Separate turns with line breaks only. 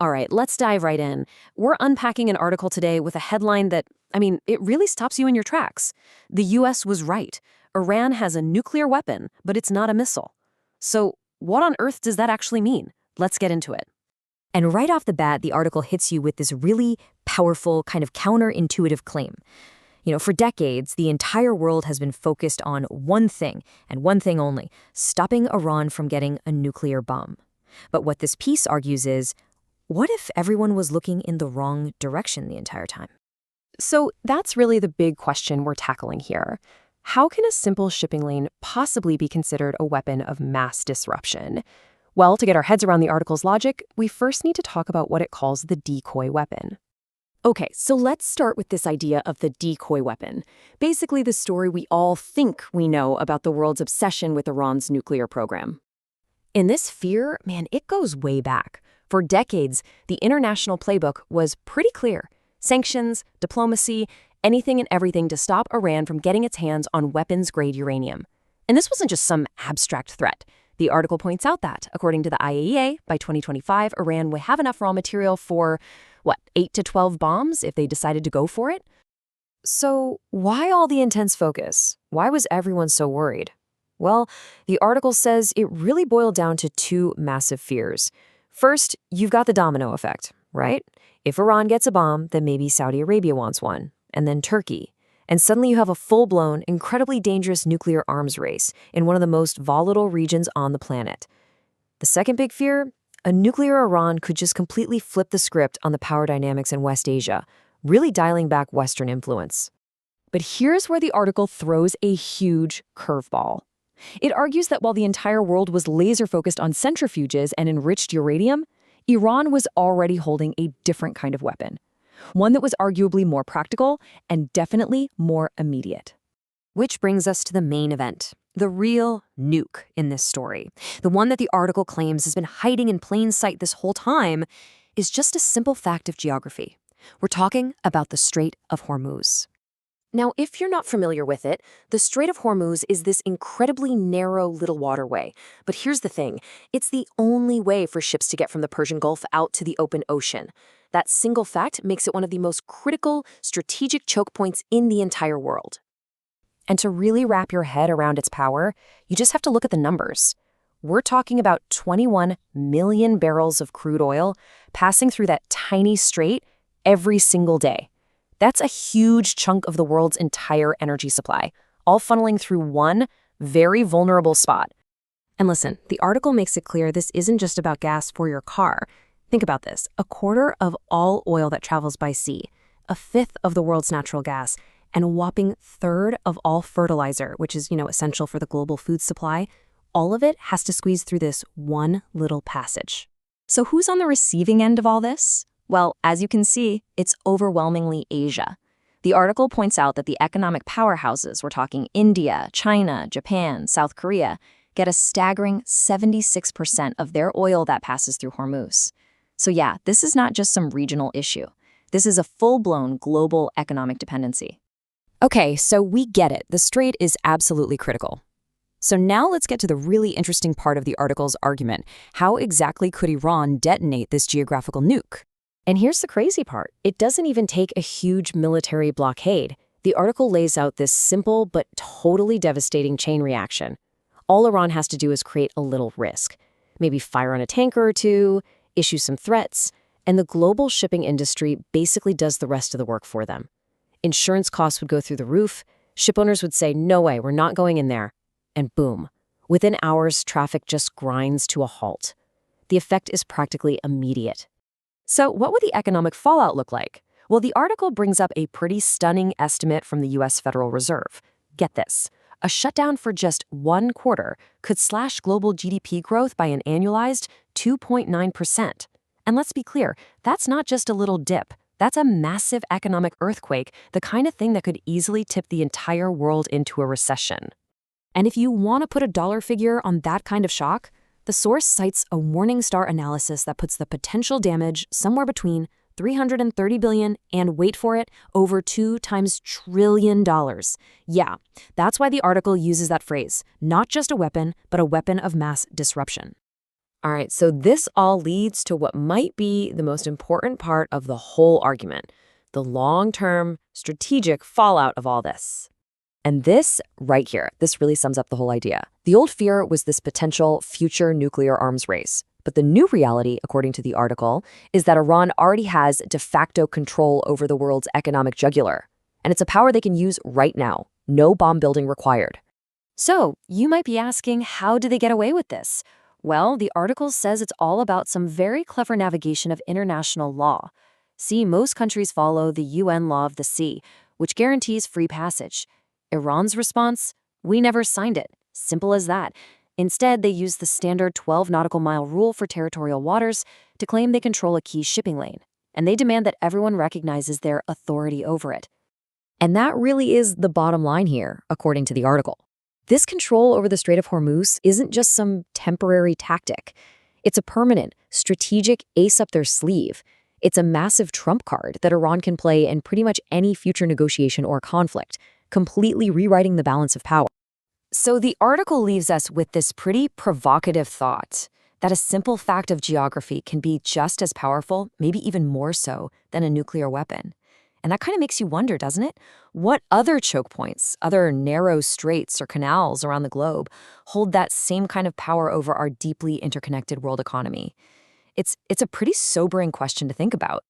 All right, let's dive right in. We're unpacking an article today with a headline that, it really stops you in your tracks. The U.S. was right. Iran has a nuclear weapon, but it's not a missile. So, what on earth does that actually mean? Let's get into it.
And right off the bat, the article hits you with this really powerful, kind of counterintuitive claim. For decades, the entire world has been focused on one thing, and one thing only, stopping Iran from getting a nuclear bomb. But what this piece argues is, what if everyone was looking in the wrong direction the entire time?
So that's really the big question we're tackling here. How can a simple shipping lane possibly be considered a weapon of mass disruption? Well, to get our heads around the article's logic, we first need to talk about what it calls the decoy weapon.
Okay, so let's start with this idea of the decoy weapon. Basically the story we all think we know about the world's obsession with Iran's nuclear program. And this fear, it goes way back. For decades, the international playbook was pretty clear. Sanctions, diplomacy, anything and everything to stop Iran from getting its hands on weapons-grade uranium. And this wasn't just some abstract threat. The article points out that, according to the IAEA, by 2025, Iran would have enough raw material for, 8 to 12 bombs if they decided to go for it?
So why all the intense focus? Why was everyone so worried? Well, the article says it really boiled down to two massive fears. First, you've got the domino effect, right? If Iran gets a bomb, then maybe Saudi Arabia wants one, and then Turkey. And suddenly you have a full-blown, incredibly dangerous nuclear arms race in one of the most volatile regions on the planet. The second big fear? A nuclear Iran could just completely flip the script on the power dynamics in West Asia, really dialing back Western influence.
But here's where the article throws a huge curveball. It argues that while the entire world was laser-focused on centrifuges and enriched uranium, Iran was already holding a different kind of weapon. One that was arguably more practical and definitely more immediate.
Which brings us to the main event, the real nuke in this story. The one that the article claims has been hiding in plain sight this whole time is just a simple fact of geography. We're talking about the Strait of Hormuz.
Now, if you're not familiar with it, the Strait of Hormuz is this incredibly narrow little waterway. But here's the thing, it's the only way for ships to get from the Persian Gulf out to the open ocean. That single fact makes it one of the most critical strategic choke points in the entire world. And to really wrap your head around its power, you just have to look at the numbers. We're talking about 21 million barrels of crude oil passing through that tiny strait every single day. That's a huge chunk of the world's entire energy supply, all funneling through one very vulnerable spot. And listen, the article makes it clear this isn't just about gas for your car. Think about this, a quarter of all oil that travels by sea, a fifth of the world's natural gas, and a whopping third of all fertilizer, which is, essential for the global food supply, all of it has to squeeze through this one little passage. So who's on the receiving end of all this? Well, as you can see, it's overwhelmingly Asia. The article points out that the economic powerhouses, we're talking India, China, Japan, South Korea, get a staggering 76% of their oil that passes through Hormuz. So yeah, this is not just some regional issue. This is a full-blown global economic dependency. Okay, so we get it. The strait is absolutely critical. So now let's get to the really interesting part of the article's argument. How exactly could Iran detonate this geographical nuke? And here's the crazy part. It doesn't even take a huge military blockade. The article lays out this simple but totally devastating chain reaction. All Iran has to do is create a little risk. Maybe fire on a tanker or two, issue some threats, and the global shipping industry basically does the rest of the work for them. Insurance costs would go through the roof, ship owners would say, no way, we're not going in there. And boom, within hours, traffic just grinds to a halt. The effect is practically immediate. So what would the economic fallout look like? Well, the article brings up a pretty stunning estimate from the U.S. Federal Reserve. Get this, a shutdown for just 1 quarter could slash global GDP growth by an annualized 2.9%. And let's be clear, that's not just a little dip. That's a massive economic earthquake, the kind of thing that could easily tip the entire world into a recession. And if you want to put a dollar figure on that kind of shock, the source cites a Morningstar analysis that puts the potential damage somewhere between $330 billion and, wait for it, over 2 trillion. Yeah, that's why the article uses that phrase, not just a weapon, but a weapon of mass disruption.
All right, so this all leads to what might be the most important part of the whole argument, the long-term strategic fallout of all this. And this right here, this really sums up the whole idea. The old fear was this potential future nuclear arms race. But the new reality, according to the article, is that Iran already has de facto control over the world's economic jugular. And it's a power they can use right now. No bomb building required.
So, you might be asking, how do they get away with this? Well, the article says it's all about some very clever navigation of international law. See, most countries follow the UN Law of the Sea, which guarantees free passage. Iran's response? We never signed it. Simple as that. Instead, they use the standard 12 nautical mile rule for territorial waters to claim they control a key shipping lane. And they demand that everyone recognizes their authority over it.
And that really is the bottom line here, according to the article. This control over the Strait of Hormuz isn't just some temporary tactic. It's a permanent, strategic ace up their sleeve. It's a massive trump card that Iran can play in pretty much any future negotiation or conflict, completely rewriting the balance of power.
So the article leaves us with this pretty provocative thought that a simple fact of geography can be just as powerful, maybe even more so, than a nuclear weapon. And that kind of makes you wonder, doesn't it? What other choke points, other narrow straits or canals around the globe hold that same kind of power over our deeply interconnected world economy? It's a pretty sobering question to think about.